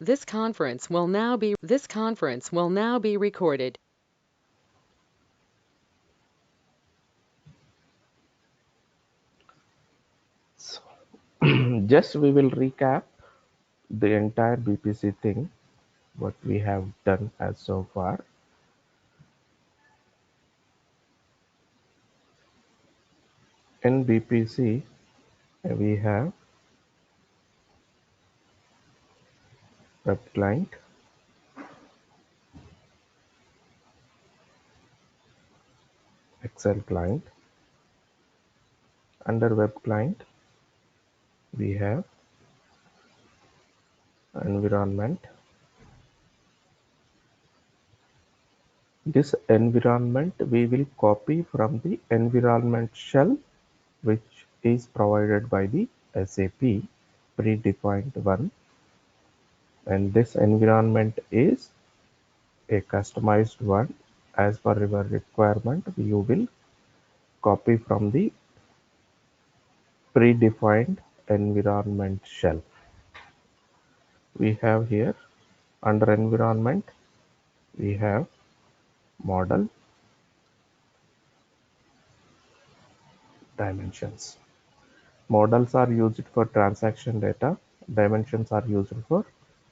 This conference will now be recorded. So, just we will recap the entire BPC thing, what we have done as so far. In BPC, we have web client, Excel client. Under web client, we have environment. This environment we will copy from the environment shell, which is provided by the SAP predefined one, and this environment is a customized one. As per your requirement, you will copy from the predefined environment shell. We have here under environment, we have model, dimensions. Models are used for transaction data, dimensions are used for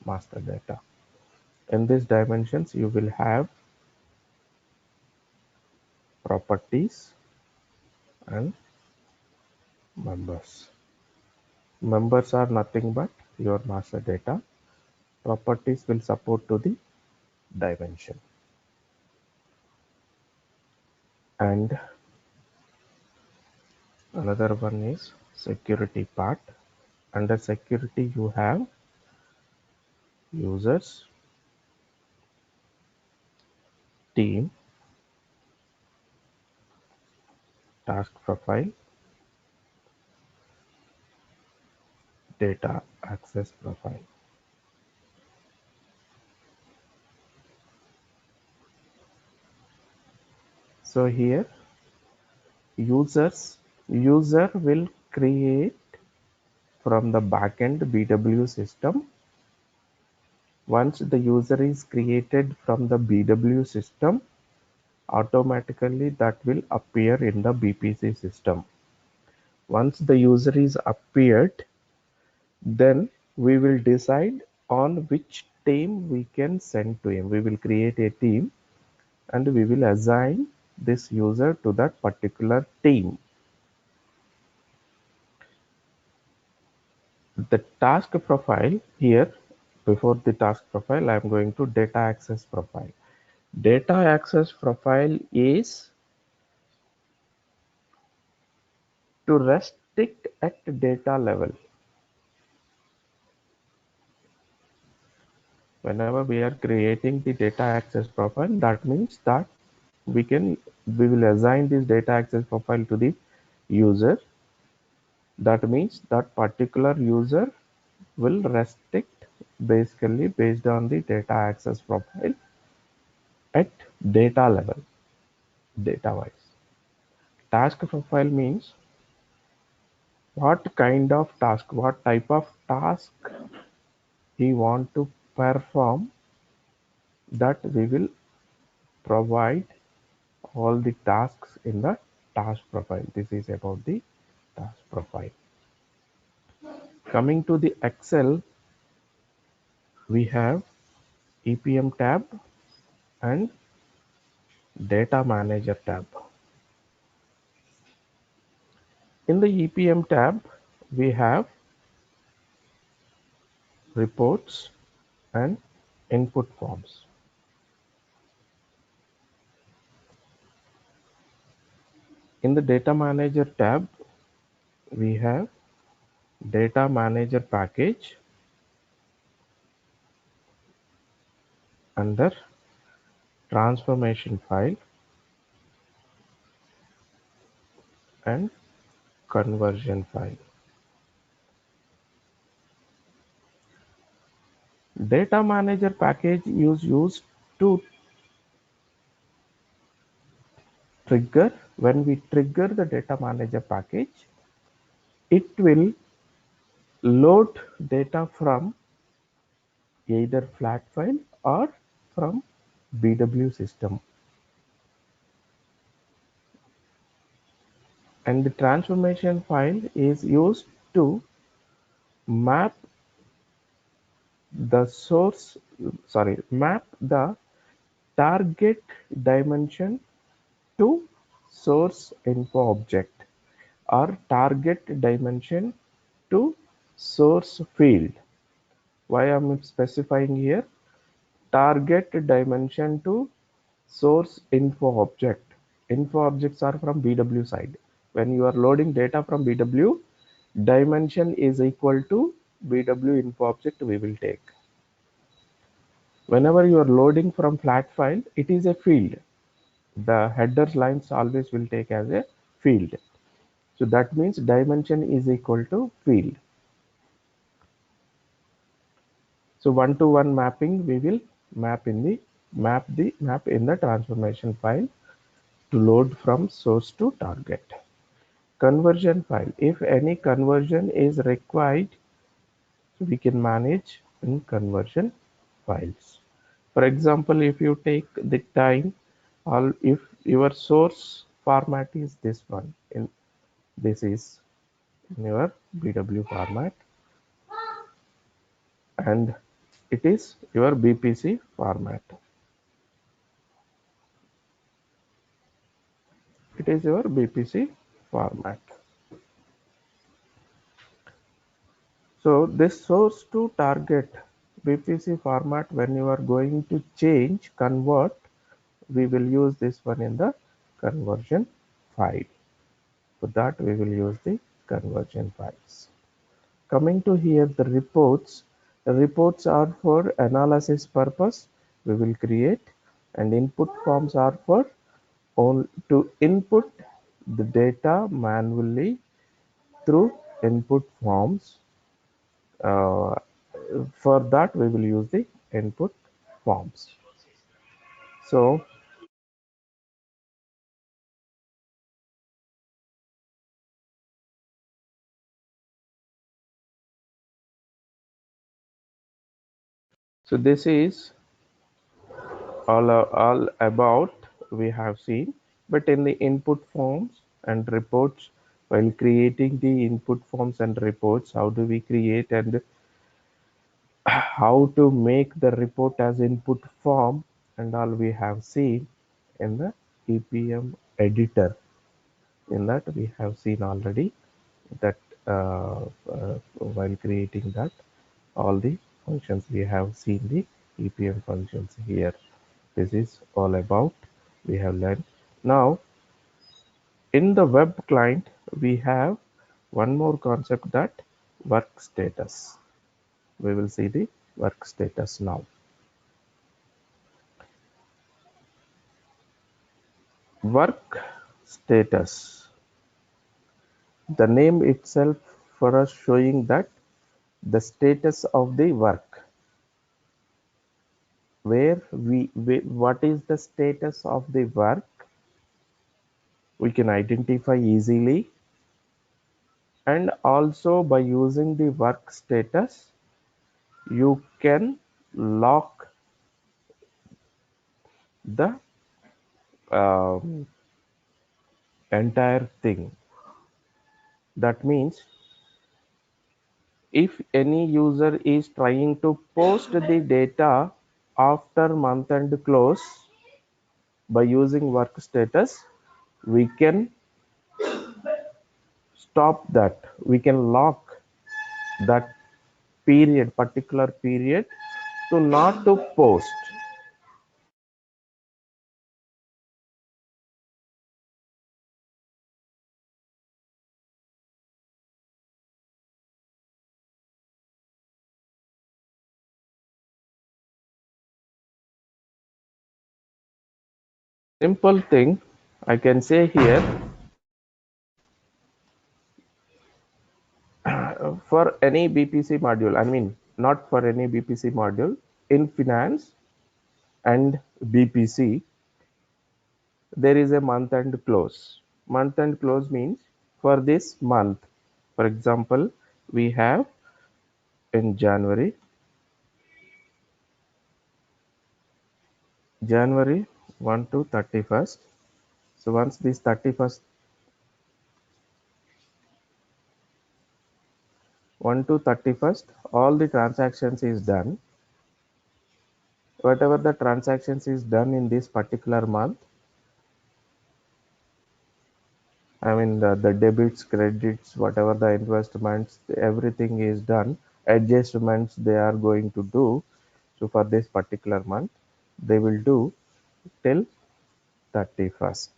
master data. In these dimensions, you will have properties and members. Members are nothing but your master data. Properties will support to the dimension. And another one is security part. Under security, you have users, team, task profile, data access profile. So here user will create from the backend BW system. Once the user is created from the BW system, automatically that will appear in the BPC system. Once the user is appeared, then we will decide on which team we can send to him. We will create a team and we will assign this user to that particular team. The task profile here, before the task profile, I am going to data access profile. Data access profile is to restrict at data level. Whenever we are creating the data access profile, that means that we will assign this data access profile to the user. That means that particular user will restrict basically based on the data access profile at data level, data wise. Task profile means what kind of task, what type of task he want to perform, that we will provide all the tasks in the task profile. This is about the task profile. Coming to the Excel, we have EPM tab and data manager tab. In the EPM tab, we have reports and input forms. In the data manager tab, we have data manager package under transformation file and conversion file. Data manager package is used to trigger. When we trigger the data manager package, it will load data from either flat file or from BW system. And the transformation file is used to map the map the target dimension to source info object or target dimension to source field. Why I'm specifying here? Target dimension to source info object. Info objects are from BW side. When you are loading data from BW, dimension is equal to BW info object we will take. Whenever you are loading from flat file, it is a field. The headers lines always will take as a field. So that means dimension is equal to field. So one-to-one mapping we will map in the transformation file to load from source to target. Conversion file. If any conversion is required, we can manage in conversion files. For example, if you take the time, or if your source format is this one, this is in your BW format, and it is your BPC format. It is your BPC format. So this source to target BPC format, when you are going to convert, we will use this one in the conversion file. For that we will use the conversion files. Coming to here, the reports. The reports are for analysis purpose. We will create, and input forms are for to input the data manually through input forms. Uh, for that we will use the input forms. So this is all about we have seen, but in the input forms and reports, while creating the input forms and reports, how do we create and how to make the report as input form, and all we have seen in the EPM editor. In that we have seen already that while creating that, all the functions we have seen the EPM functions here. This is all about we have learned. Now in the web client we have one more concept, that work status. We will see the work status now. Work status, the name itself for us showing that the status of the work, where what is the status of the work we can identify easily, and also by using the work status you can lock the um, entire thing. That means if any user is trying to post the data after month end close, by using work status we can stop that, we can lock that particular period to not to post. Simple thing I can say here, for any BPC module, I mean not for any BPC module, in finance and BPC there is a month end close. Month end close means for this month, for example we have in January, January 1 to 31st. So once this 31st 1 to 31st, all the transactions is done. Whatever the transactions is done in this particular month, I mean the debits, credits, whatever the investments, everything is done. Adjustments they are going to do. So for this particular month, they will do till 31st.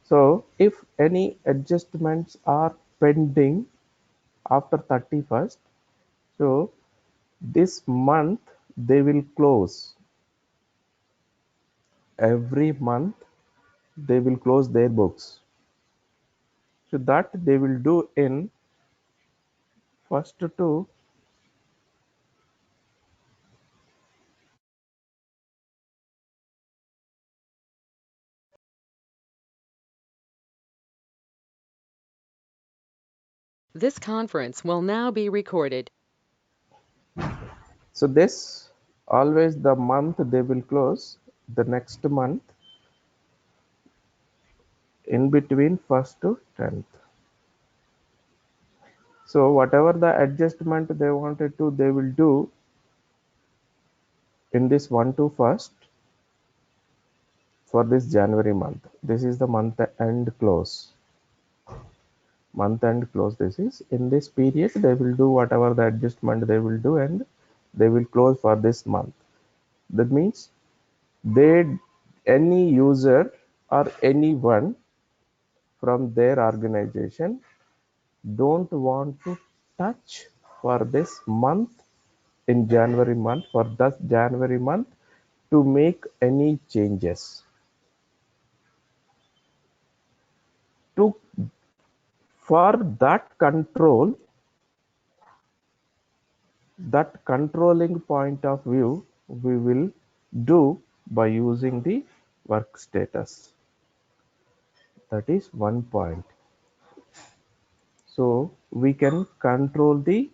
So if any adjustments are pending after 31st, so this month they will close. Every month they will close their books. So that they will do in first to This conference will now be recorded. so this always the month they will close the next month in between 1st to 10th. So whatever the adjustment they wanted to, they will do in this 1 to 1st for this January month. This is the month end close. Month end close. This is in this period they will do whatever the adjustment they will do and they will close for this month. That means they any user or anyone from their organization don't want to touch for this month in January month for that January month to make any changes to for that control, that controlling point of view we will do by using the work status. That is one point. So we can control the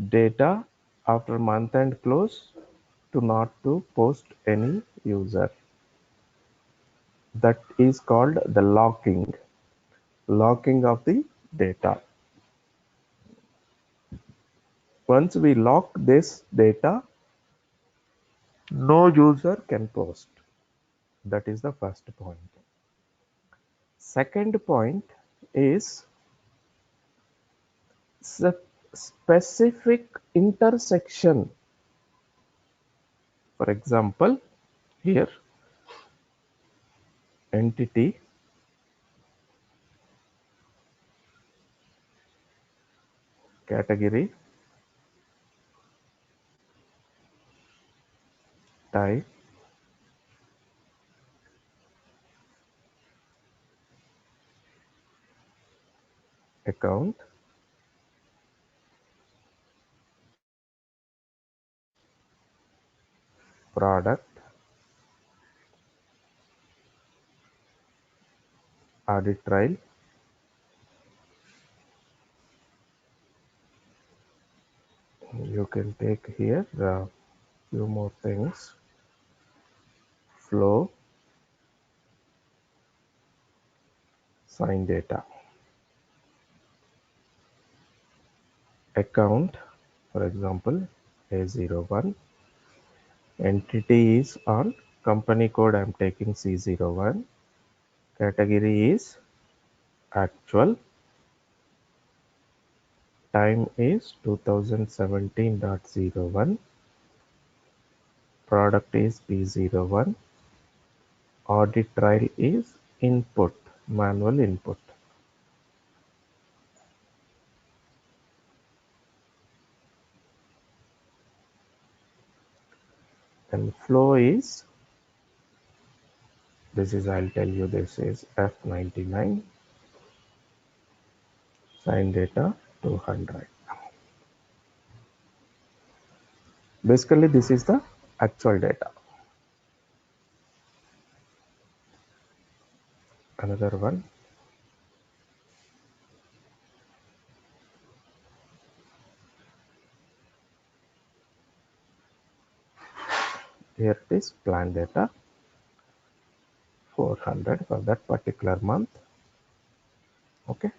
data after month end close to not to post any user. That is called the locking of the data. Once we lock this data, no user can post. That is the first point. Second point is specific intersection. For example, here entity, category, type, account, product, audit trail, you can take here few more things, flow, sign data, account, for example A01, entity is on company code I'm taking C01, category is actual, time is 2017.01, product is P01, audit trail is input, manual input, and flow is, this is I'll tell you, this is F99, sign data 200. Basically this is the actual data. Another one, Here it is, plan data 400 for that particular month. Okay,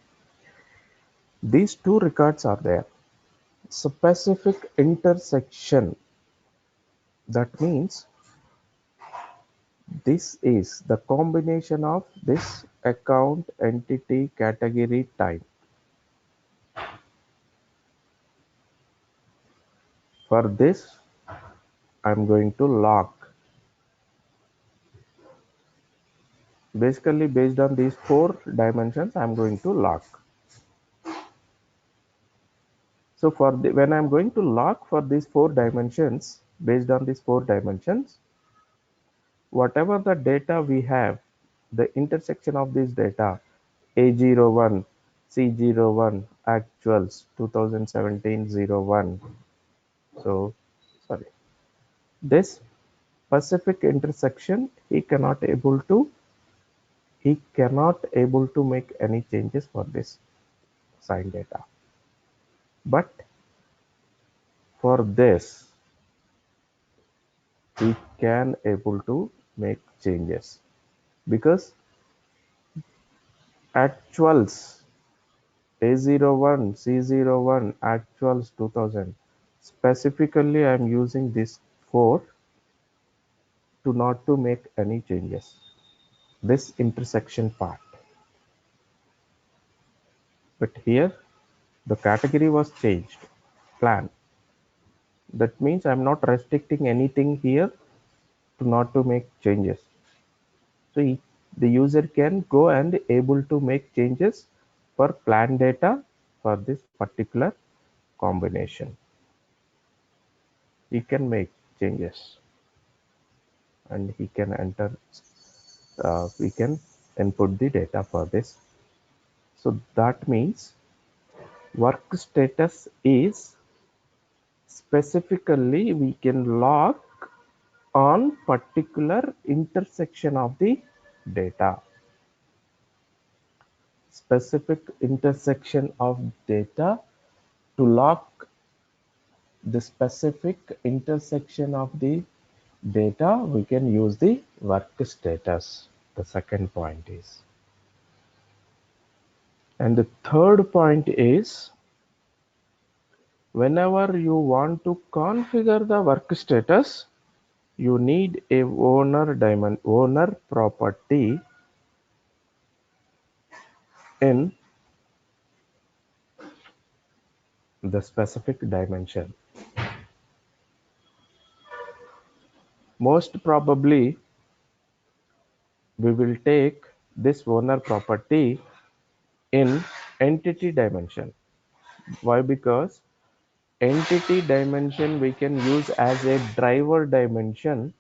these two records are there. Specific intersection, that means this is the combination of this account, entity, category, time. For this, I'm going to lock. Basically, based on these four dimensions, I'm going to lock. So when I'm going to lock for these four dimensions, based on these four dimensions, whatever the data we have, the intersection of this data, A01, C01, actuals 2017-01. So, sorry, this specific intersection, he cannot able to make any changes for this sign data. But for this, we can able to make changes because actuals A01, C01, actuals 2000. Specifically, I'm using this 4 to not to make any changes. This intersection part. But here, the category was changed. Plan. That means I'm not restricting anything here to not to make changes. So the user can go and able to make changes for plan data for this particular combination. He can make changes and he can enter, we can input the data for this. So that means work status is specifically we can log on particular intersection of the data. Specific intersection of data. To lock the specific intersection of the data, we can use the work status. The second point is. And the third point is whenever you want to configure the work status, you need a owner property in the specific dimension. Most probably, we will take this owner property in entity dimension. Why? Because entity dimension we can use as a driver dimension,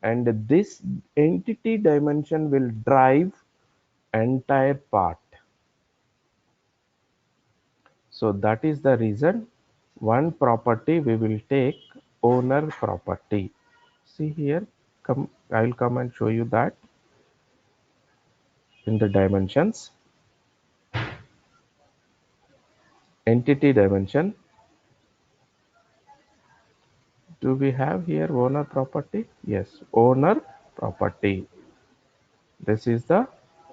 and this entity dimension will drive entire part. So that is the reason one property we will take owner property. See here, I will come and show you that in the dimensions. Entity dimension. Do we have here owner property? Yes, owner property. This is the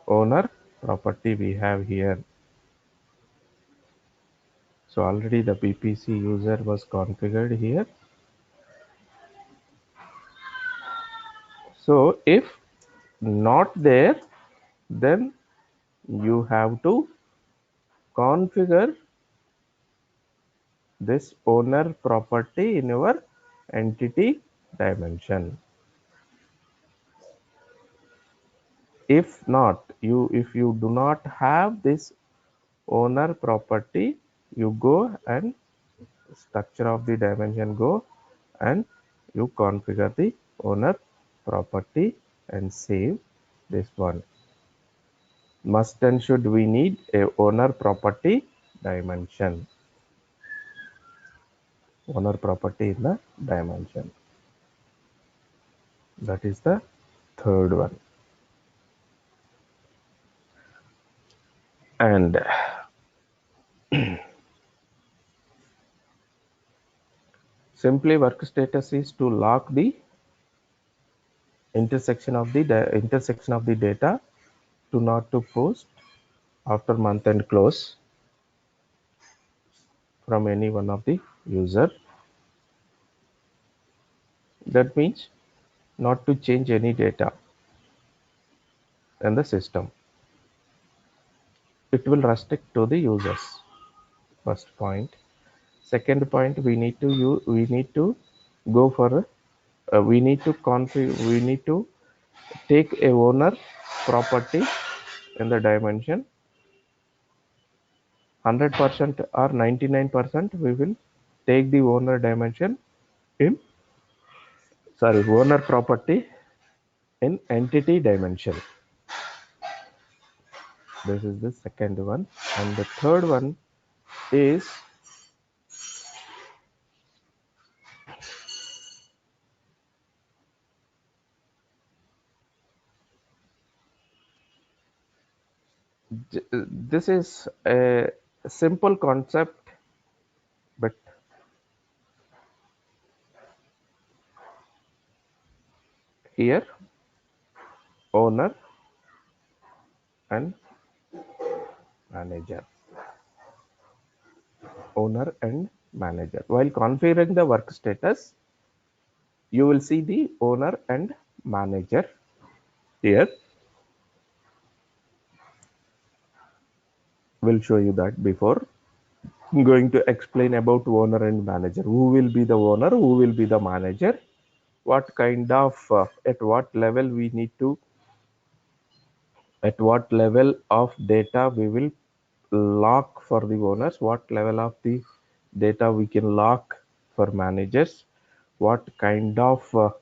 owner property we have here. So already the PPC user was configured here. So if not there, then you have to configure this owner property in your entity dimension. If not, if you do not have this owner property, you go and structure of the dimension, go and you configure the owner property and save this one. Must and should we need a owner property dimension. Owner property in the dimension. That is the third one. And simply work status is to lock the intersection of the data to not to post after month end close from any one of the user. That means not to change any data in the system. It will restrict to the users. First point. Second point, we need to go for we need to take a owner property in the dimension 100% or 99%. We will take the owner dimension in owner property in entity dimension. This is the second one, and the third one is this is a simple concept, but here owner and manager. Owner and manager. While configuring the work status, you will see the owner and manager here. We'll show you that before I'm going to explain about owner and manager. Who will be the owner? Who will be the manager? What kind of at what level we need to at what level of data we will lock for the owners, what level of the data we can lock for managers, what kind of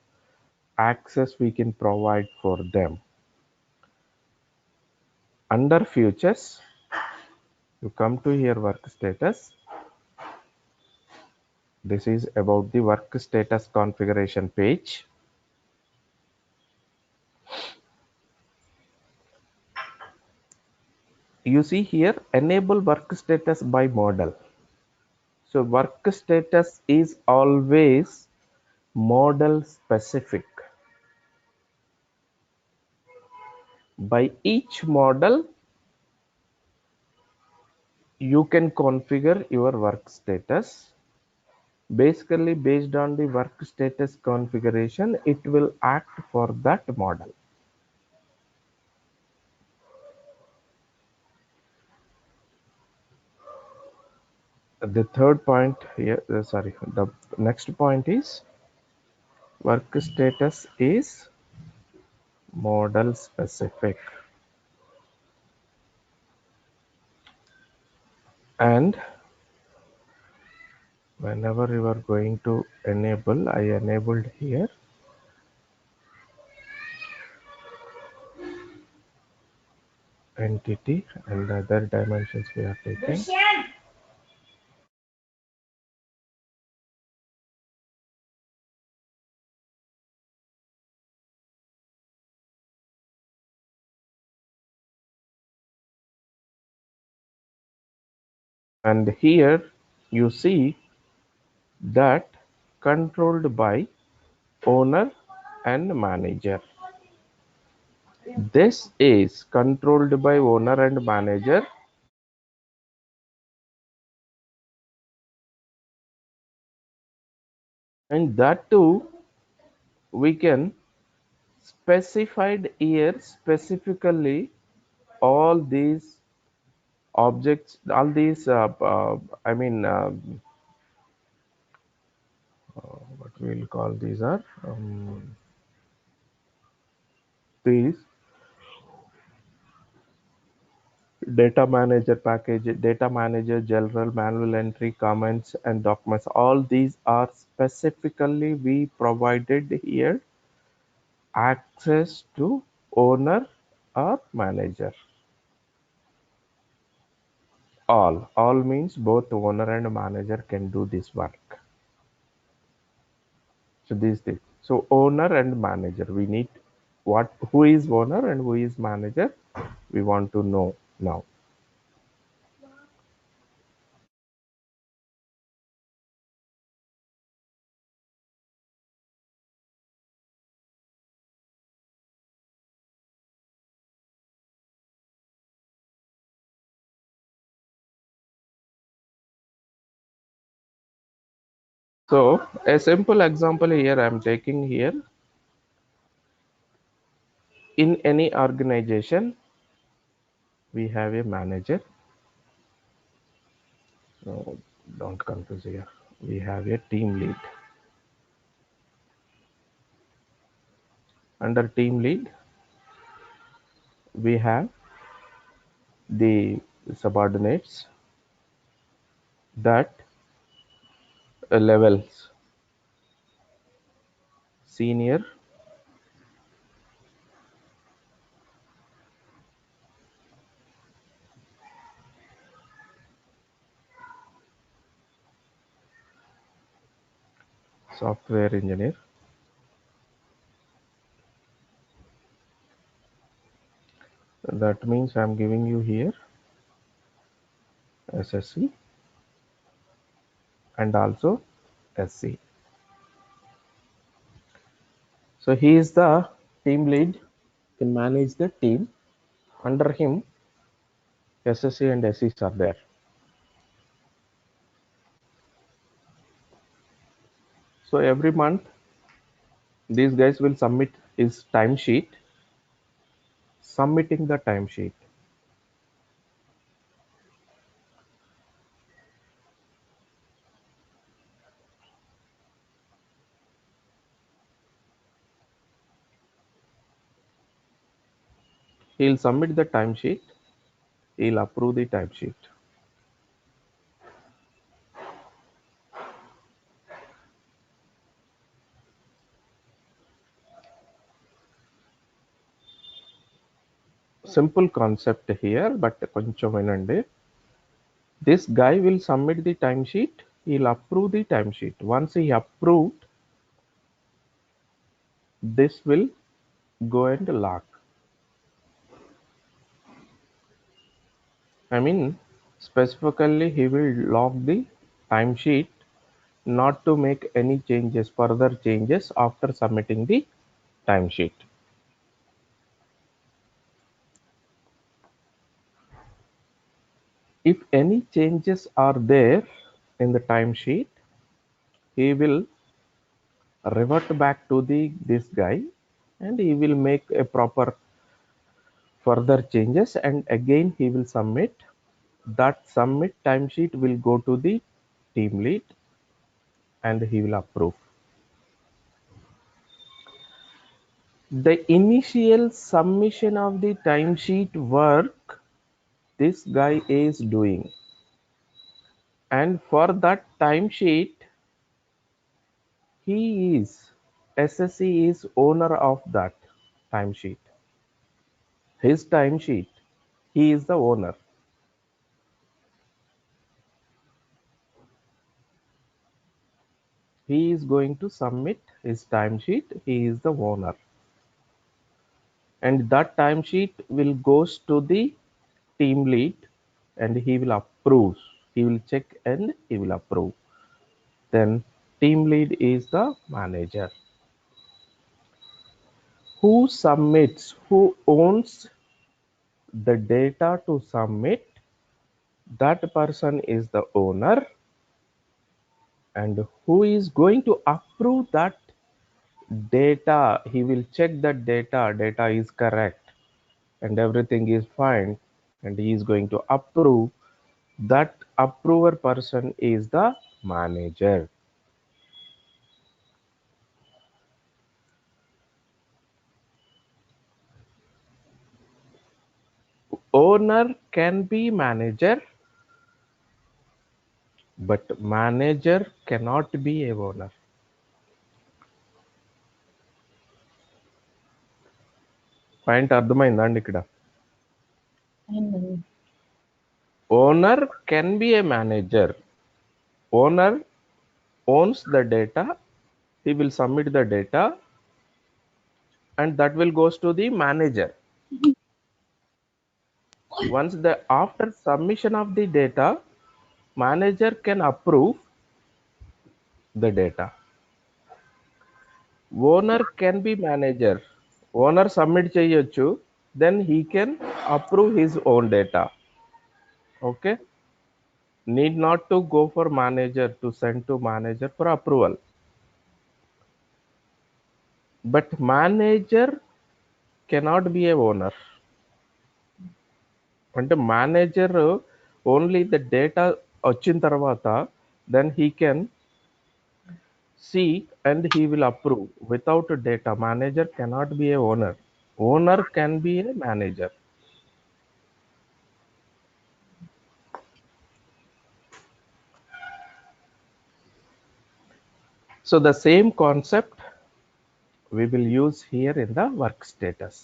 access we can provide for them. Under futures, you come to here work status. This is about the work status configuration page. You see here enable work status by model. So work status is always model specific. By each model, you can configure your work status. Basically, based on the work status configuration, it will act for that model. The third point here, the next point is work status is model specific. And whenever you are going to enable, I enabled here. Entity and other dimensions we are taking. And here you see that controlled by owner and manager. This is controlled by owner and manager. And that too, we can specified here specifically all these objects, all these, what we will call these are these data manager package, data manager, general, manual entry, comments, and documents. All these are specifically we provided here access to owner or manager. All means both owner and manager can do this work. So these things. So owner and manager, we need who is owner and who is manager, we want to know now. So a simple example here I am taking here. In any organization, we have a manager. No, don't confuse here. We have a team lead. Under team lead, we have the subordinates that levels senior, software engineer. That means I'm giving you here SSC and also SC. So he is the team lead, can manage the team. Under him, SSC and SCs are there. So every month, these guys will submit his timesheet. Submitting the timesheet. He'll submit the timesheet. He'll approve the timesheet. Simple concept here, but koncham vinandi. This guy will submit the timesheet. He'll approve the timesheet. Once he approved, this will go and lock. I mean, specifically, he will lock the timesheet not to make any changes, further changes after submitting the timesheet. If any changes are there in the timesheet, he will revert back to this guy and he will make a proper further changes, and again he will submit. That submit timesheet will go to the team lead and he will approve. The initial submission of the timesheet work this guy is doing, and for that timesheet he is SSC is owner of that timesheet. His timesheet, he is the owner. He is going to submit his timesheet. He is the owner, and that timesheet will goes to the team lead, and he will approve. He will check and he will approve. Then team lead is the manager. Who submits? Who owns the data to submit? That person is the owner, and who is going to approve that data? He will check that data is correct and everything is fine, and he is going to approve. That approver person is the manager. Owner can be manager, but manager cannot be a owner. Point అర్థమైందండి ఇక్కడ? Owner can be a manager. Owner owns the data. He will submit the data, and that will goes to the manager. Once the after submission of the data, manager can approve the data. Owner can be manager. Owner submit చేయొచ్చు, then he can approve his own data. Okay. need not to go for manager to send to manager for approval. But manager cannot be a owner. And the manager only the data వచ్చిన తర్వాత then he can see and he will approve. Without data, manager cannot be a owner. Owner can be a manager. So the same concept we will use here in the work status.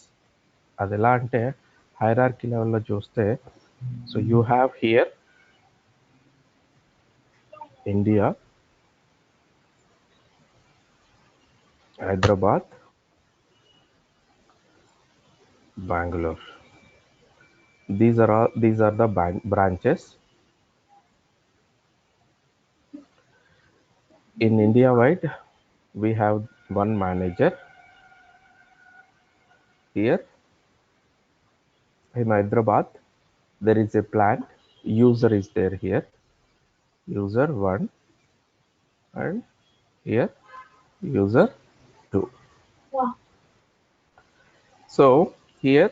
అది ఎలా అంటే hierarchy level లో చూస్తే so you have here India, Hyderabad, Bangalore. These are the branches. In India wide, we have one manager. Here in Hyderabad, there is a plant. User is there here. User 1 and here user 2. Wow. So here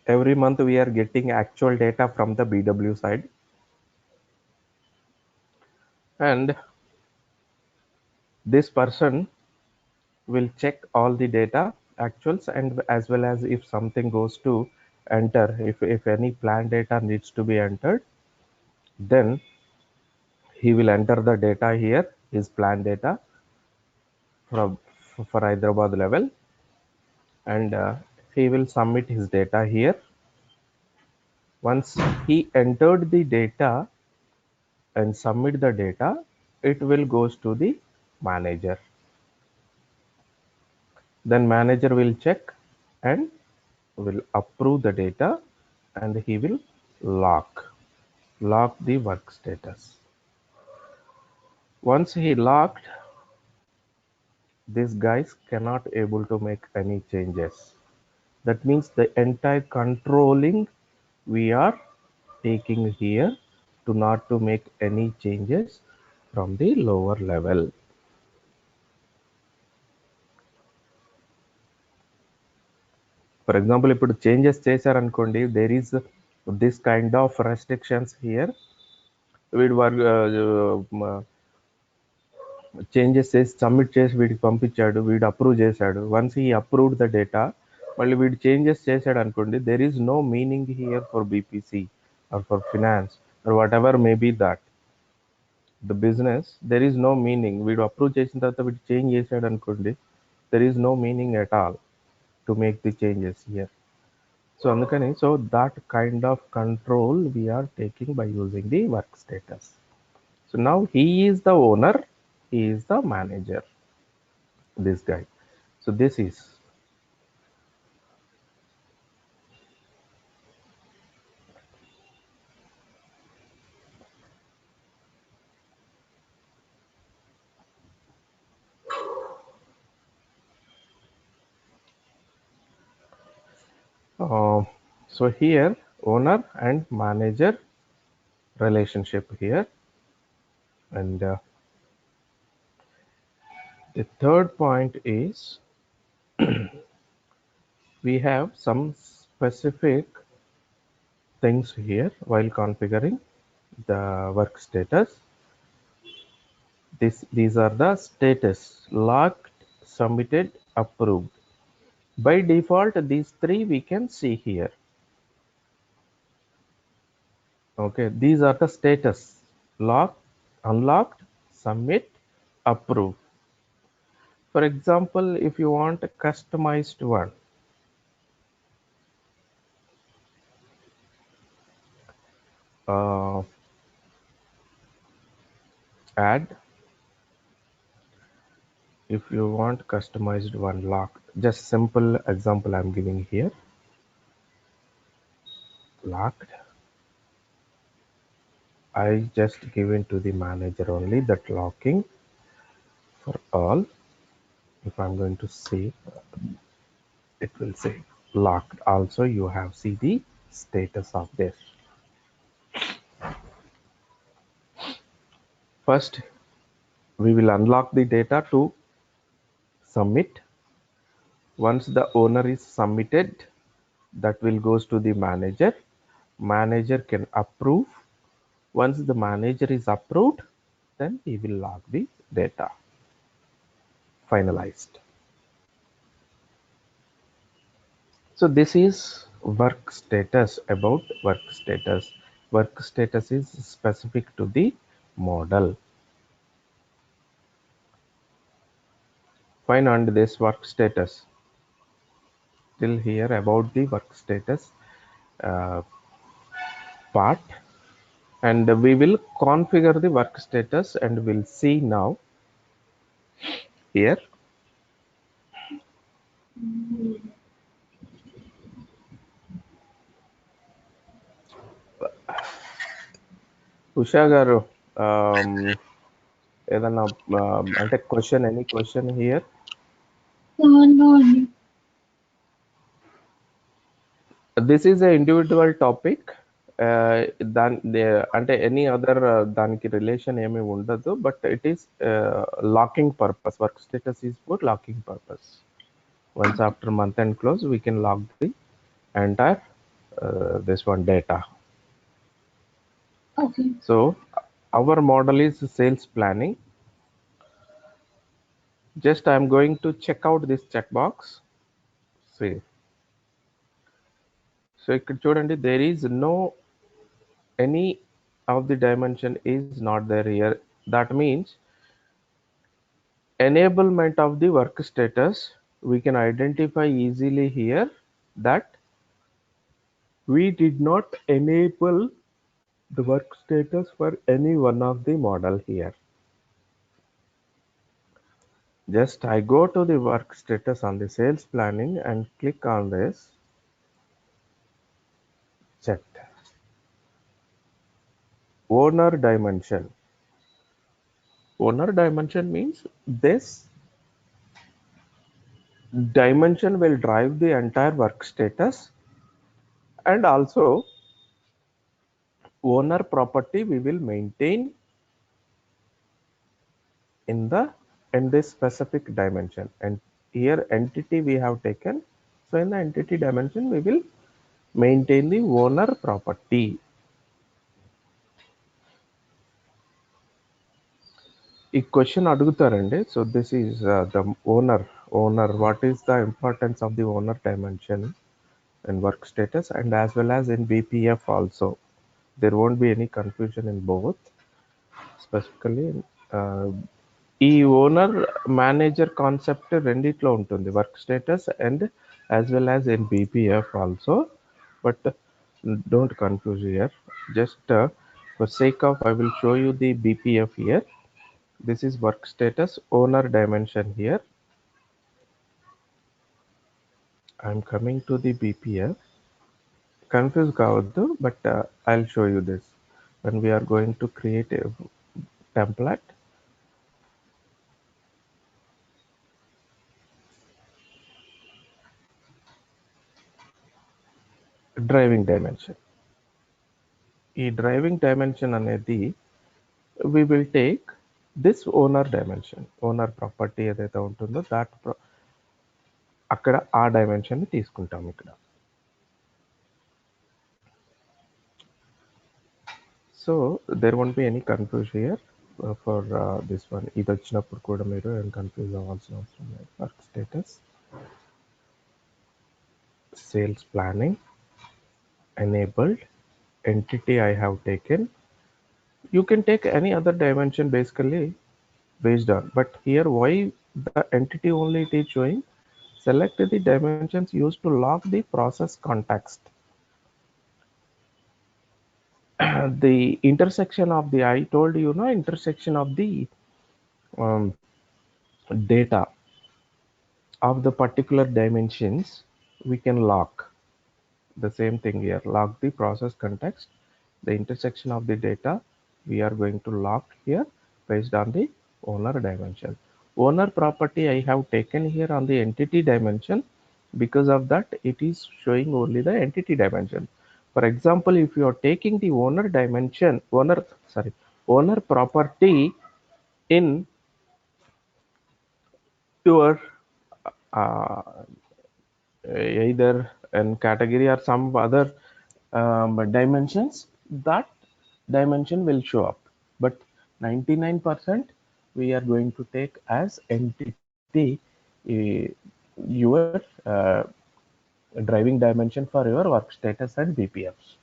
every month we are getting actual data from the BW side, and this person will check all the data actuals, and as well as if something goes to enter, if any plant data needs to be entered, then he will enter the data here, his plant data from for Hyderabad level, and he will submit his data here. Once he entered the data and submit the data, it will goes to the manager. Then manager will check and will approve the data, and he will lock the work status. Once he locked, these guys cannot able to make any changes. That means the entire controlling we are taking here to not to make any changes from the lower level. For example, ఇప్పుడు changes చేశారనుకోండి, there is this kind of restrictions here. వీడు changes చేసి submit చేసి వీడికి పంపించాడు, వీడు approve చేశాడు. Once he approved the data, మళ్ళీ వీడు చేంజెస్ చేశాడు అనుకోండి, there is no meaning here for BPC or for finance or whatever may be that the business. There is no meaning. వీడు అప్రూవ్ చేసిన తర్వాత వీడు చేంజ్ చేశాడు అనుకోండి, there is no meaning at all to make the changes here. So అందుకని so that kind of control we're taking by using the work status. So now he is the owner, he is the manager, this guy. So this is so here owner and manager relationship here, and the third point is we have some specific things here while configuring the work status. These are the status: locked, submitted, approved. By default, these three we can see here. Okay, these are the status: locked, unlocked, submit, approve. For example, if you want a customized one, add. If you want customized one, locked, just simple example I'm giving here. Locked, I just given to the manager only that locking for all. If I'm going to save, it will say locked. Also you have see the status of this. First, we will unlock the data to submit. Once the owner is submitted, that will goes to the manager. Manager can approve. Once the manager is approved, then he will log the data. Finalized. So this is work status. About work status. Work status is specific to the model. Fine, on this work status. Till here about the work status part, and we will configure the work status, and we'll see now here. Usha garu, ఏదన్నా అంటే question, any question here? No. This is a individual topic. అంటే any other దానికి relation ఏమీ ఉండదు, but it is locking purpose. Work status is for locking purpose. Once after month end close, we can log the entire this one data. Okay. So our model is sales planning. Just I am going to check out this checkbox. See. So ikkada chudandi, there is no any of the dimension is not there here. That means enablement of the work status, we can identify easily here that we did not enable the work status for any one of the model here. Just I go to the work status on the sales planning and click on this. Checked. Owner dimension. Owner dimension means this dimension will drive the entire work status, and also owner property we will maintain in this specific dimension. And here entity we have taken. So in the entity dimension we will maintain the owner property. ఈ question అడుగుతారండి. So this is the owner. What is the importance of the owner dimension in work status, and as well as in BPF also? There won't be any confusion in both. Specifically ఈ owner manager concept రెండిట్లో ఉంటుంది, work status and as well as in BPF also. But don't confuse here. Just for sake of I will show you the BPF here. This is work status owner dimension here. I am coming to the BPF. Confuse kavoddu, but I'll show you this when we are going to create a template. Driving dimension. ఈ driving dimension అనేది we will take this owner dimension. Owner property ఏదైతే ఉంటుందో that అక్కడ ఆ dimension ని తీసుకుంటాం ఇక్కడ. So there won't be any confusion here for this one. ఇది వచ్చినప్పుడు కూడా మీరు ఏం కన్ఫ్యూజ్ అవ్వాల్సిన అవసరం లేదు. Work status, sales planning, enabled, entity I have taken. You can take any other dimension basically based on, but here why the entity only it is showing? Select the dimensions used to lock the process context. The intersection of the, I told you, no, intersection of the data of the particular dimensions we can lock. The same thing here, lock the process context. The intersection of the data we are going to lock here based on the owner dimension. Owner property I have taken here on the entity dimension. Because of that it is showing only the entity dimension. For example, if you are taking the owner property in your uh, either in category or some other dimensions, that dimension will show up. But 99% we are going to take as entity your driving dimension for your work status and BPFs.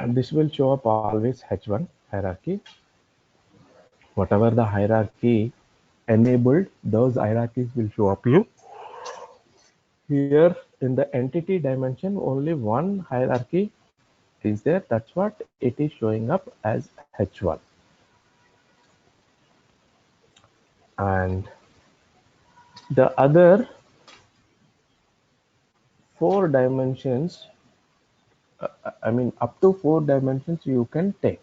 This will show up always H1 hierarchy. Whatever the hierarchy enabled, those hierarchies will show up you. Here in the entity dimension, only one hierarchy is there. That's what it is showing up as H1. And the other 4 dimensions, I mean, up to 4 dimensions you can take.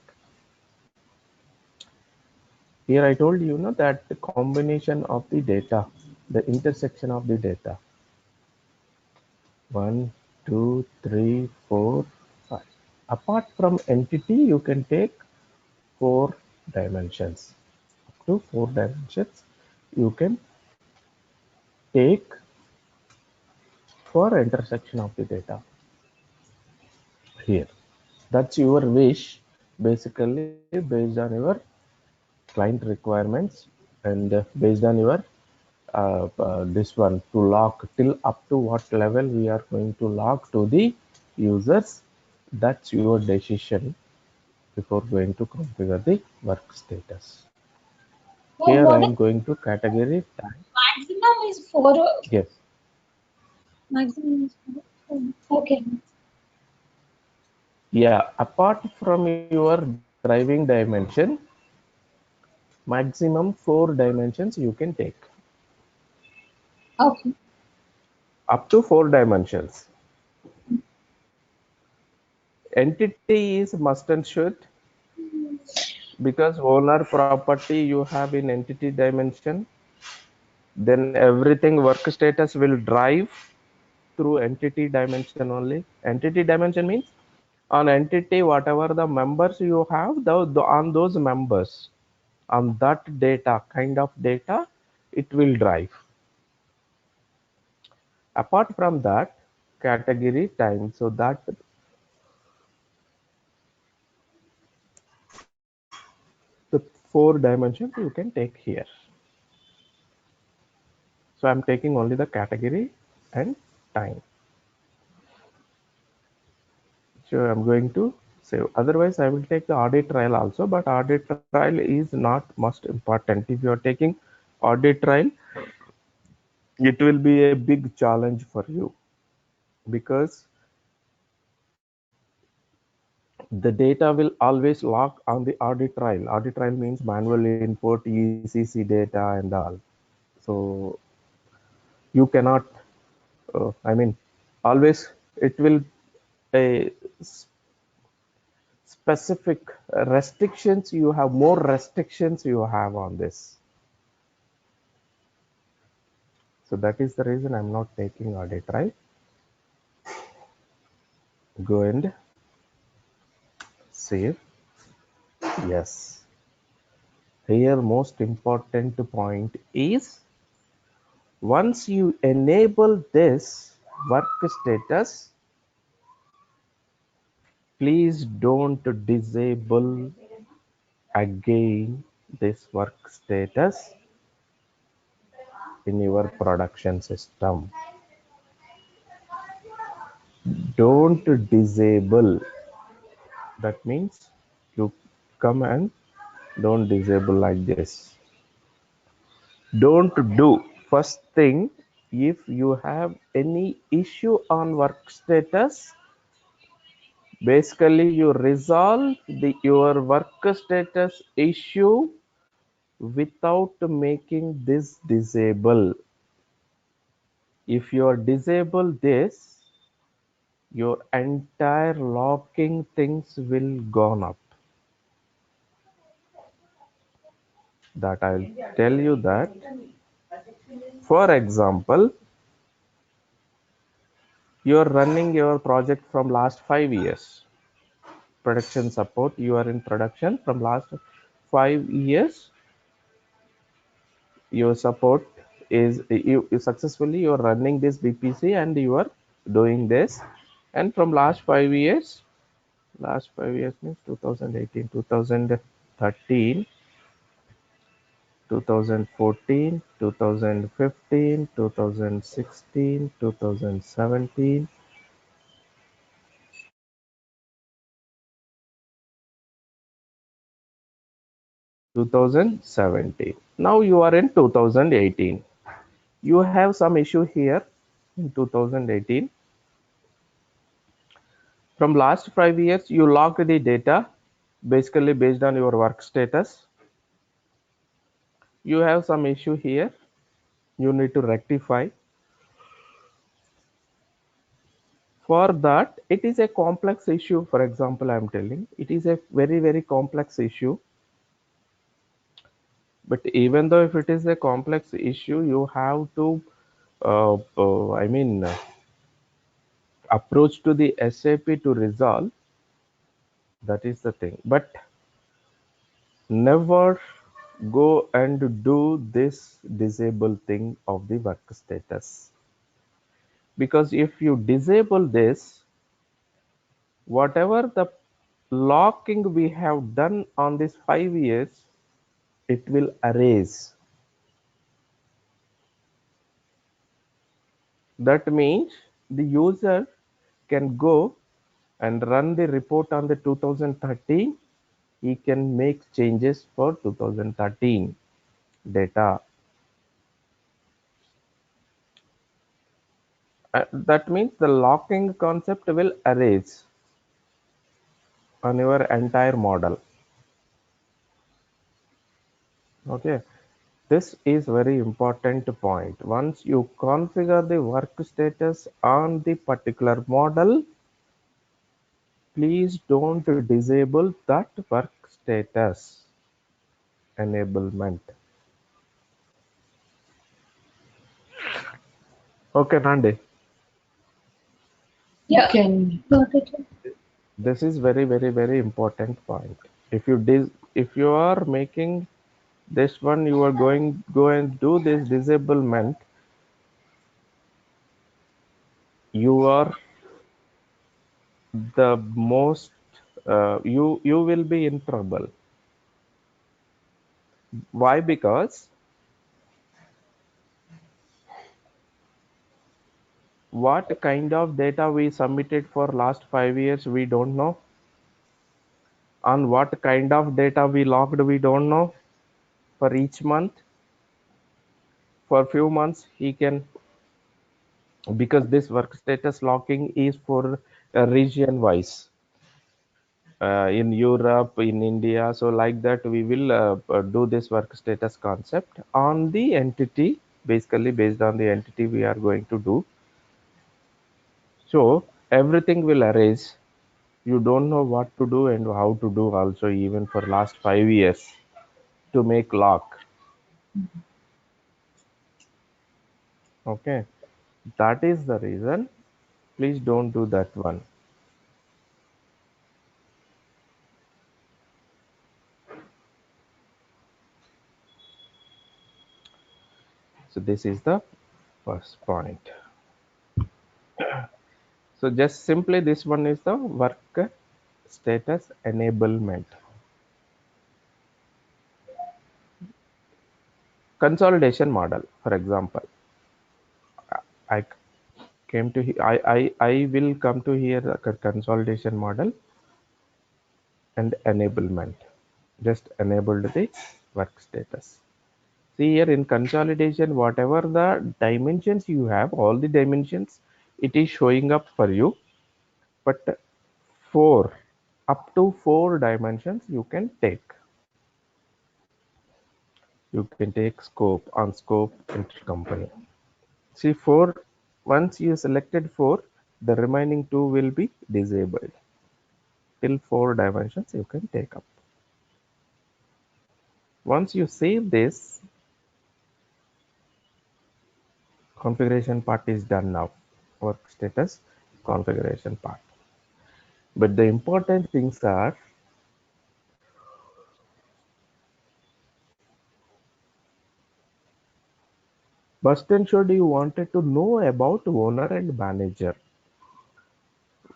Here I told you, that the combination of the data, the intersection of the data. 1, 2, 3, 4, 5. Apart from entity, you can take 4 dimensions. Up to 4 dimensions, you can take for intersection of the data here. That's your wish, basically based on your client requirements and based on your this one to lock till up to what level we are going to lock to the users. That's your decision before going to configure the work status. So Here I what am is going to category time. maximum is four. Yes. Maximum is four. Okay. Yeah. Apart from your driving dimension, maximum 4 dimensions you can take. Okay. Up to 4 dimensions. Entity is must and should, because owner property you have in entity dimension, then everything work status will drive through entity dimension only. Entity dimension means on entity whatever the members you have, on those members, on that data, kind of data, it will drive. Apart from that, category time, so that the 4 dimensions you can take here. So I'm taking only the category and time. So I'm going to save. Otherwise, I will take the audit trial also, but audit trial is not most important. If you are taking audit trial, it will be a big challenge for you, because the data will always lock on the audit trial. Audit trial means manual input, ECC data and all. So you cannot, I mean, always it will a specific restrictions you have, more restrictions you have on this. So that is the reason I'm not taking audit trial. Go and save. Yes. Here most important point is, once you enable this work status, please don't disable again this work status in your production system. Don't disable. That means you come and don't disable like this. Don't do. First thing, if you have any issue on work status, basically you resolve your work status issue without making this disable. If you are disable this, your entire locking things will gone up. That I'll tell you that. For example, You are running your project from last 5 years. Production support, you are in production from last 5 years. Your support is you successfully you are running this BPC and you are doing this. And from last 5 years means 2018, 2013, 2014, 2015, 2016, 2017, 2017. Now you are in 2018. You have some issue here in 2018. From last 5 years, you logged the data basically based on your work status. You have some issue here. You need to rectify. For that, it is a complex issue. For example, I'm telling it is a very, very complex issue. But even though if it is a complex issue, you have to, approach to the SAP to resolve. That is the thing. But never go and do this disable thing of the work status. Because if you disable this, whatever the locking we have done on this 5 years, it will erase. That means the user can go and run the report on the 2013. He can make changes for 2013 data. That means the locking concept will erase on your entire model. Okay, this is very important point. Once you configure the work status on the particular model, please don't disable that work status enablement. Okay, Nandi, Yeah. Okay. Got it. this is very, very, very important point. If you are making this one, you are go and do this disablement, you are the most you will be in trouble. Why? Because what kind of data we submitted for last 5 years we don't know, on what kind of data we logged we don't know. For each month, for few months he can, because this work status locking is for region wise, in Europe, in India. So like that, we will do this work status concept on the entity, basically based on the entity we are going to do. So everything will erase. You don't know what to do and how to do also, even for last 5 years to make lock. Okay. That is the reason. Please don't do that one. So this is the first point. So just simply this one is the work status enablement. Consolidation model, for example, I came to I will come to here consolidation model and enablement. Just enabled the work status. See here in consolidation, whatever the dimensions you have, all the dimensions, it is showing up for you. But four, up to 4 dimensions you can take. You can take scope, on scope, intercompany. See four, once you selected four, the remaining two will be disabled. Till 4 dimensions you can take up. Once you save this, configuration part is done now. Work status. configuration part. But the important things are must and should you wanted to know about owner and manager.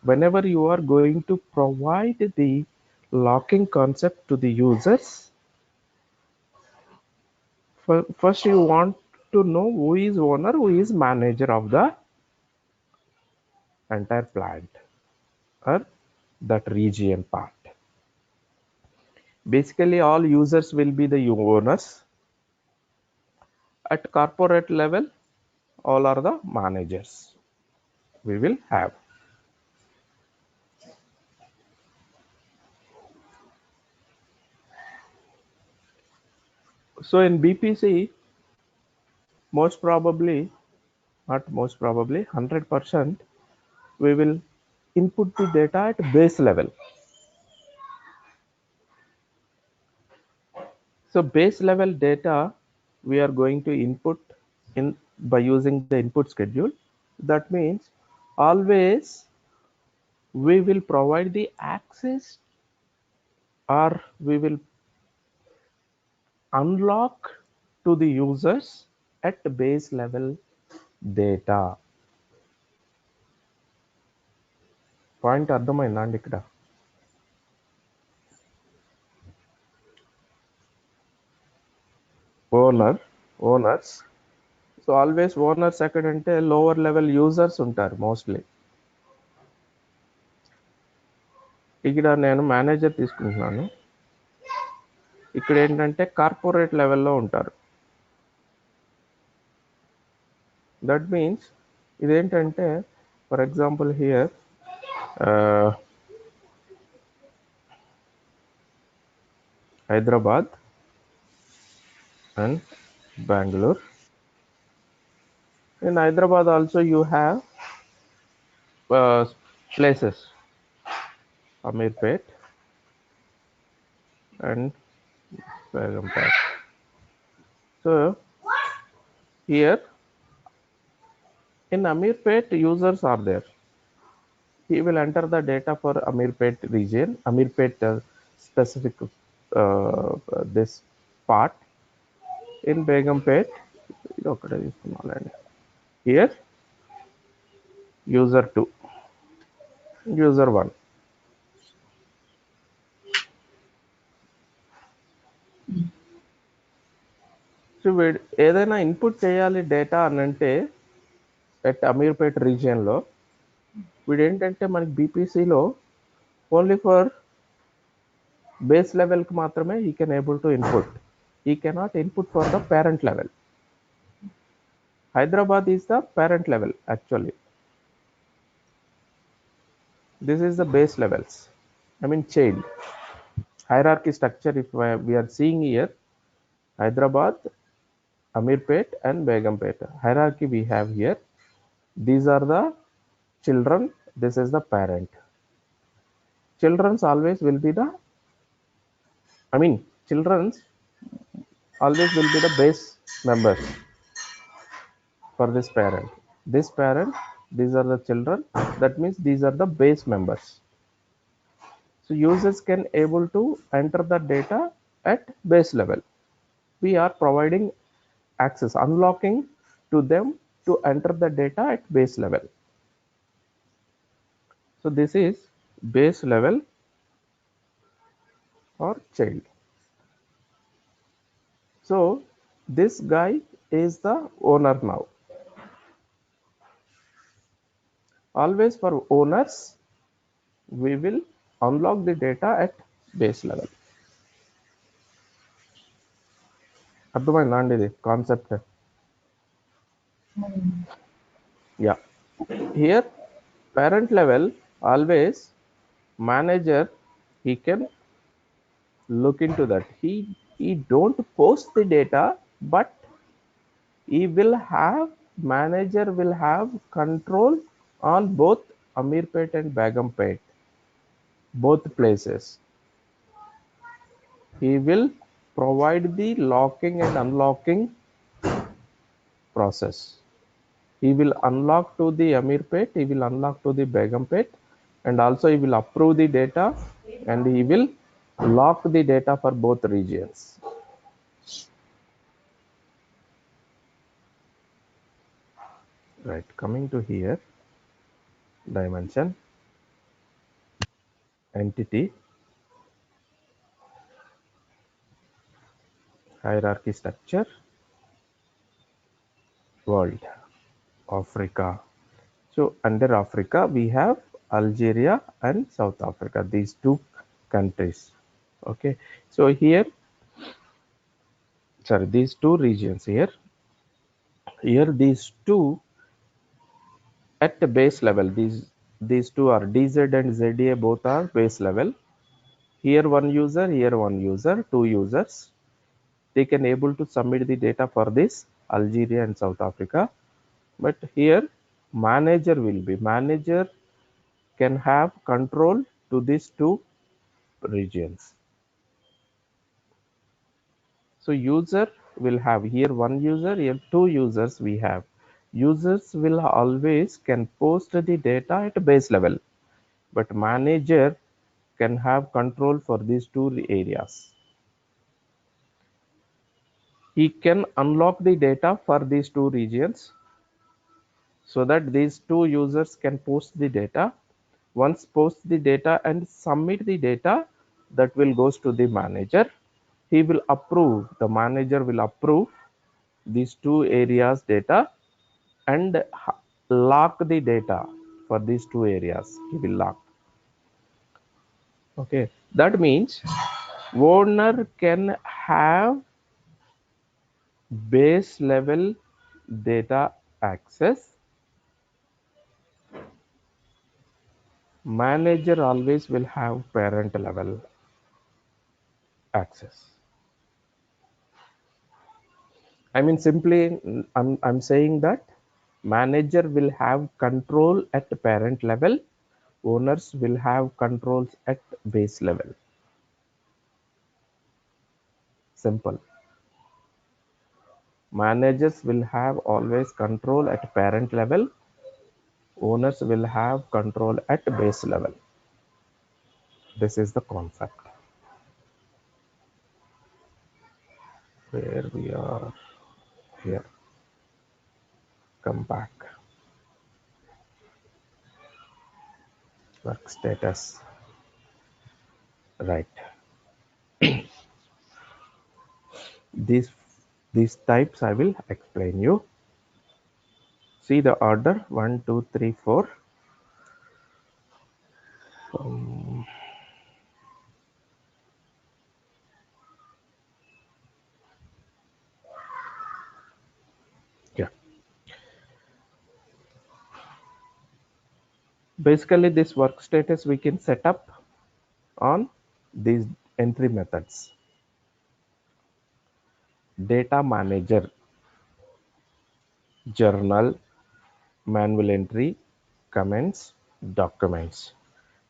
Whenever you are going to provide the locking concept to the users, first you want to know who is owner, who is manager of the entire plant or that region part. Basically, all users will be the owners. At corporate level, all are the managers we will have. So in BPC, most probably, not most probably, 100%, we will input the data at base level. So base level data we are going to input in by using the input schedule. That means always we will provide the access or we will unlock to the users at base level data. Point అర్థమైందా అండి ఇక్కడ? Owners, so always owners ఎక్కడంటే lower level users ఉంటారు mostly. ఇక్కడ నేను manager తీసుకుంటున్నాను. ఇక్కడ ఏంటంటే కార్పొరేట్ లెవెల్లో ఉంటారు. దట్ మీన్స్ ఇదేంటంటే for example here Hyderabad and Bangalore. In Hyderabad also you have places Amirpet and Begumpet. So here in Amirpet users are there. He will enter the data for Amirpet region, Amirpet specific this part. In Begumpet, here user 2, user 1. So ఏదైనా input చేయాలి data అని అంటే at Ameerpet రీజియన్లో వీడేంటంటే మనకి బీపీసీలో only for base లెవెల్కి మాత్రమే ఈ can able to input. ఈ cannot input for the parent level. Hyderabad is the parent level actually. This is the base levels, I mean child hierarchy structure. If we are seeing here Hyderabad, Amirpet and Begumpet hierarchy we have here. These are the children, this is the parent. Children's always will be the, I mean children's always will be the base members for this parent. This parent, these are the children, that means these are the base members. So users can able to enter the data at base level. We are providing access, unlocking to them to enter the data at base level. So this is base level or child. So this guy is the owner now. Always for owners we will unlock the data at base level. అర్థమైందా అండి ఇది concept? Yeah. Here parent level always manager he can look into that. He don't post the data, but he will have, manager will have control on both Amirpet and Begumpet, both places. He will provide the locking and unlocking process. He will unlock to the Amirpet, he will unlock to the Begumpet, and also he will approve the data and he will lock the data for both regions. Right, coming to here, dimension, entity, hierarchy structure, world, Africa. So under Africa, we have Algeria and South Africa, these two countries. Okay, so here, sorry, these two regions here, these two at the base level, these two are DZ and ZA, both are base level. Here one user, here one user, two users. They can able to submit the data for this Algeria and South Africa. But here manager can have control to these two regions. So user will have here one user, here two users we have. Users will always can post the data at base level, but manager can have control for these two areas. He can unlock the data for these two regions so that these two users can post the data. Once post the data and submit the data, that will goes to the manager. He will approve, the manager will approve these two areas data and lock the data for these two areas. He will lock. Okay, that means owner can have base level data access. Manager always will have parent level access. I mean, simply, I'm saying that manager will have control at the parent level, owners will have controls at base level. Simple. Managers will have always control at parent level, owners will have control at base level. This is the concept. Where we are here. Come back. Work status. Right. These types I will explain you. See the order 1, 2, 3, 4. Yeah. Basically, this work status we can set up on these entry methods. Data manager, journal, manual entry, comments, documents.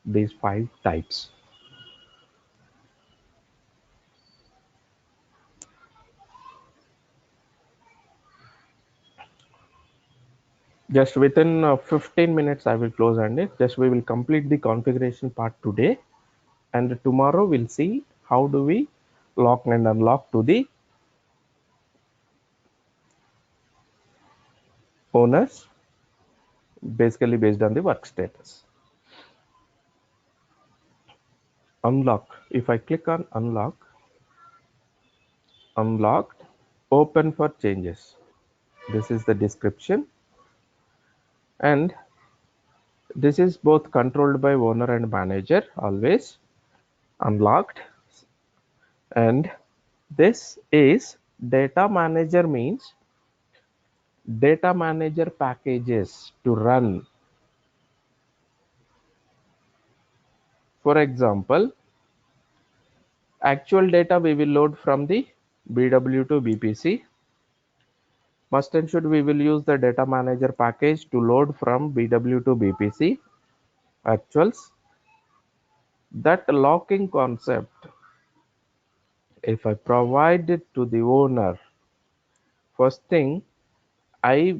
These 5 types. Just within 15 minutes I will close on it. Just we will complete the configuration part today, and tomorrow we'll see how do we lock and unlock to the owners, basically based on the work status. Unlock. If I click on unlocked, open for changes. This is the description, and this is both controlled by owner and manager always. Unlocked. And this is data manager, means data manager packages to run. For example, actual data we will load from the BW to BPC. Must and should we will use the data manager package to load from BW to BPC actuals. That locking concept, if I provide it to the owner, first thing, I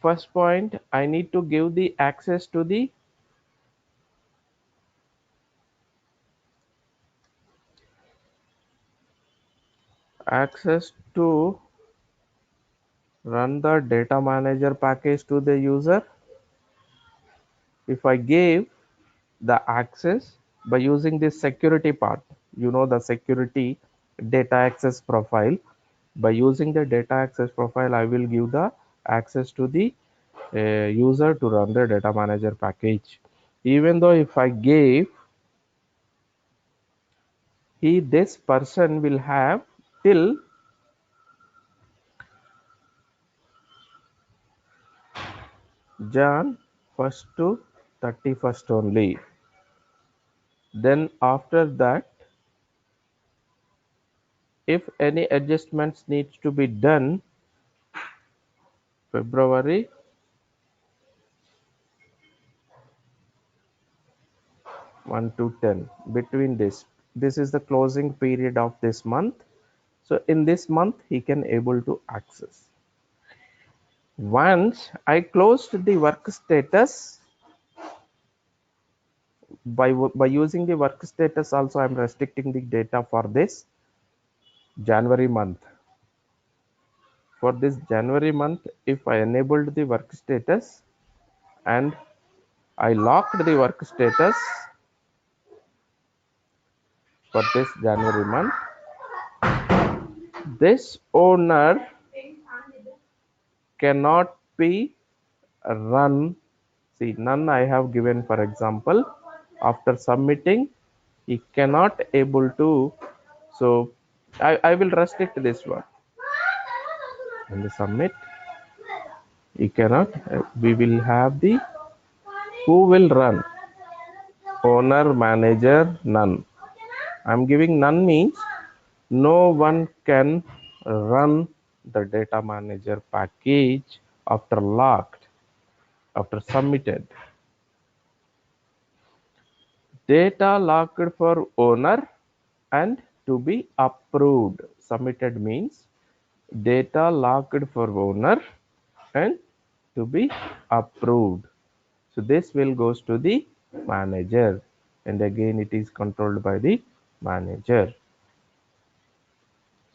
first point, I need to give the access to the run the data manager package to the user. If I gave the access by using this security part, you know, the security data access profile, by using the data access profile, I will give the access to the user to run the data manager package. Even though if I gave, this person will have till Jan 1st to 31st only. Then after that, if any adjustments needs to be done, February 1 to 10, between this is the closing period of this month. So in this month he can able to access. Once I closed the work status, by using the work status also, I am restricting the data for this January month. For this January month, if I enabled the work status and I locked the work status for this January month, this owner cannot be run. See, none I have given, for example, after submitting, he cannot able to. So I will restrict this one and submit. He cannot. We will have the who will run, owner, manager, none. I'm giving none means no one can run the data manager package after locked, after submitted. Data locked for owner and to be approved. Submitted means data locked for owner and to be approved. So this will goes to the manager, and again it is controlled by the manager.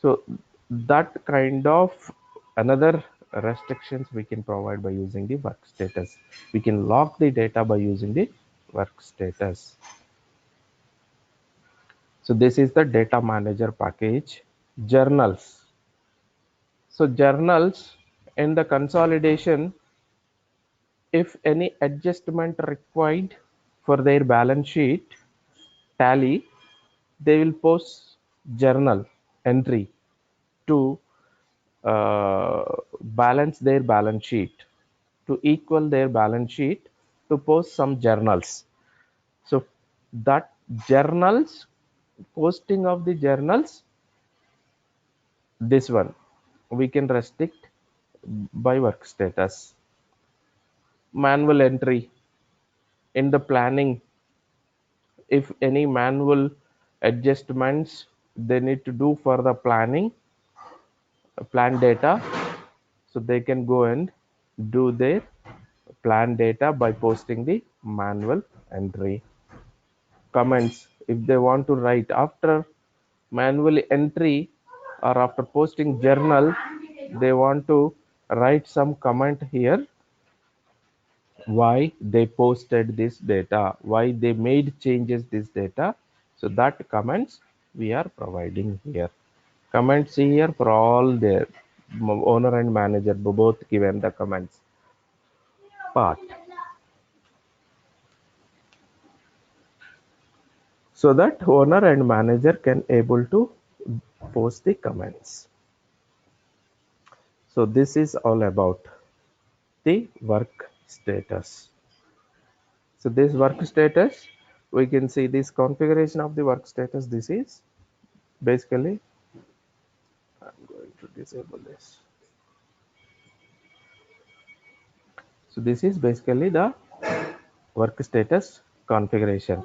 So that kind of another restrictions we can provide by using the work status. We can lock the data by using the work status. So this is the data manager package. Journals. So journals in the consolidation, if any adjustment required for their balance sheet tally, they will post journal entry to balance their balance sheet, to equal their balance sheet, to post some journals. So that journals, posting of the journals, this one we can restrict by work status. Manual entry in the planning, if any manual adjustments they need to do for the planning, plan data, so they can go and do their plan data by posting the manual entry. Comments, if they want to write after manual entry or after posting journal, they want to write some comment here, why they posted this data, why they made changes this data. So that comments we are providing here. Comments here for all their owner and manager both given the comments part, so that owner and manager can able to post the comments. So this is all about the work status. So this work status, we can see this configuration of the work status. This is basically, I'm going to disable this. So this is basically the work status configuration.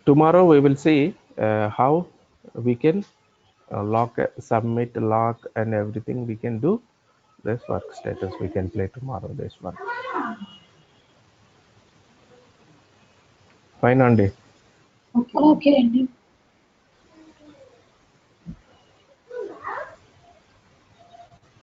Tomorrow we will see how we can lock, submit, lock, and everything we can do. This work status we can play tomorrow. This one. Fine, Andy. Okay, Andy.